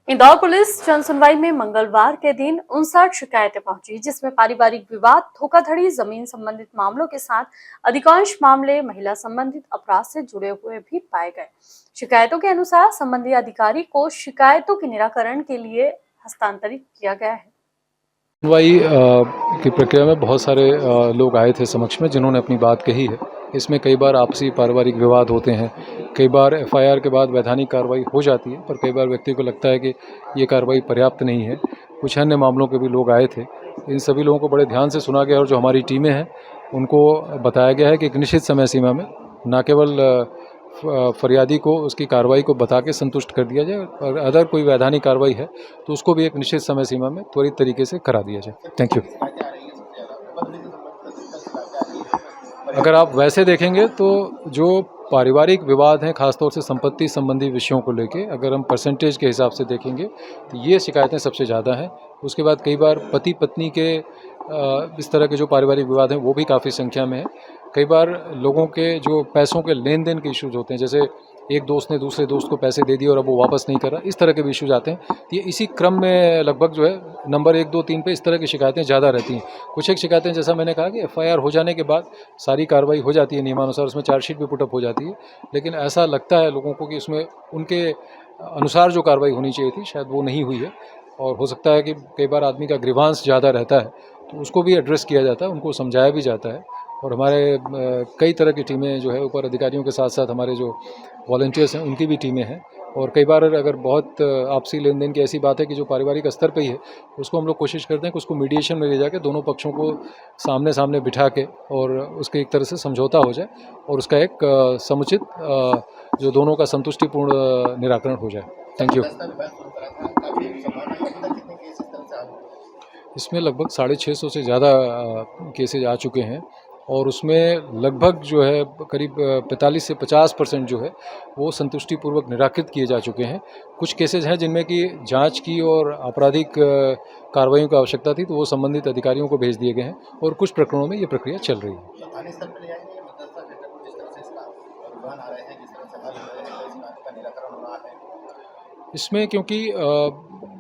Indore police जनसुनवाई में मंगलवार के दिन 59 शिकायतें पहुंची, जिसमें पारिवारिक विवाद, धोखाधड़ी, जमीन संबंधित मामलों के साथ अधिकांश मामले महिला संबंधित अपराध से जुड़े हुए भी पाए गए। शिकायतों के अनुसार संबंधित अधिकारी को शिकायतों के निराकरण के लिए हस्तांतरित किया गया है। सुनवाई की प्रक्रिया में बहुत सारे लोग आए थे समक्ष में, जिन्होंने अपनी बात कही है। इसमें कई बार आपसी पारिवारिक विवाद होते हैं, कई बार एफआईआर के बाद वैधानिक कार्रवाई हो जाती है, पर कई बार व्यक्ति को लगता है कि ये कार्रवाई पर्याप्त नहीं है। कुछ अन्य मामलों के भी लोग आए थे। इन सभी लोगों को बड़े ध्यान से सुना गया और जो हमारी टीमें हैं उनको बताया गया है कि एक निश्चित समय सीमा में न केवल फरियादी को उसकी कार्रवाई को बता के संतुष्ट कर दिया जाए, और अगर कोई वैधानिक कार्रवाई है तो उसको भी एक निश्चित समय सीमा में त्वरित तरीके से करा दिया जाए। Thank you. अगर आप वैसे देखेंगे तो जो पारिवारिक विवाद हैं, खासतौर से संपत्ति संबंधी विषयों को लेके, अगर हम परसेंटेज के हिसाब से देखेंगे तो ये शिकायतें सबसे ज़्यादा हैं। उसके बाद कई बार पति पत्नी के इस तरह के जो पारिवारिक विवाद हैं वो भी काफ़ी संख्या में है। कई बार लोगों के जो पैसों के लेन देन के इश्यूज होते हैं, जैसे एक दोस्त ने दूसरे दोस्त को पैसे दे दिए और अब वो वापस नहीं कर रहा, इस तरह के भी इश्यूज आते हैं। ये इसी क्रम में लगभग जो है नंबर 1, 2, 3 पे इस तरह की शिकायतें ज़्यादा रहती हैं। कुछ एक शिकायतें, जैसा मैंने कहा कि एफआईआर हो जाने के बाद सारी कार्रवाई हो जाती है नियमानुसार, उसमें चार्जशीट भी पुटअप हो जाती है, लेकिन ऐसा लगता है लोगों को कि उसमें उनके अनुसार जो कार्रवाई होनी चाहिए थी शायद वो नहीं हुई है। और हो सकता है कि कई बार आदमी का ग्रीवांस ज़्यादा रहता है तो उसको भी एड्रेस किया जाता है, उनको समझाया भी जाता है। और हमारे कई तरह की टीमें जो है ऊपर अधिकारियों के साथ साथ हमारे जो वॉलंटियर्स हैं उनकी भी टीमें हैं। और कई बार अगर बहुत आपसी लेन देन की ऐसी बात है कि जो पारिवारिक स्तर पे ही है, उसको हम लोग कोशिश करते हैं कि उसको मीडिएशन में ले जाके दोनों पक्षों को सामने सामने बिठा के और उसके एक तरह से समझौता हो जाए और उसका एक समुचित जो दोनों का संतुष्टिपूर्ण निराकरण हो जाए। Thank you. इसमें लगभग 650 से ज़्यादा केसेज आ चुके हैं और उसमें लगभग जो है करीब 45 से 50% जो है वो संतुष्टिपूर्वक निराकृत किए जा चुके हैं। कुछ केसेज हैं जिनमें कि जांच की और आपराधिक कार्रवाइयों की आवश्यकता थी, तो वो संबंधित अधिकारियों को भेज दिए गए हैं और कुछ प्रकरणों में ये प्रक्रिया चल रही है। इसमें क्योंकि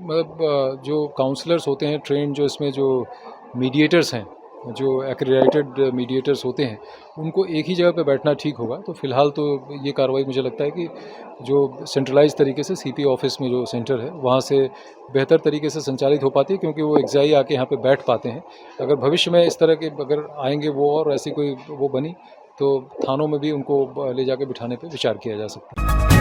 मतलब जो काउंसलर्स होते हैं ट्रेंड, जो इसमें जो मीडिएटर्स हैं, जो एक्रेडिटेड मीडिएटर्स होते हैं, उनको एक ही जगह पे बैठना ठीक होगा। तो फिलहाल तो ये कार्रवाई मुझे लगता है कि जो सेंट्रलाइज तरीके से सीपी ऑफिस में जो सेंटर है वहाँ से बेहतर तरीके से संचालित हो पाती है, क्योंकि वो एक्साई आके यहाँ पे बैठ पाते हैं। अगर भविष्य में इस तरह के अगर आएंगे वो और ऐसी कोई वो बनी तो थानों में भी उनको ले जाके बिठाने पर विचार किया जा सकता है।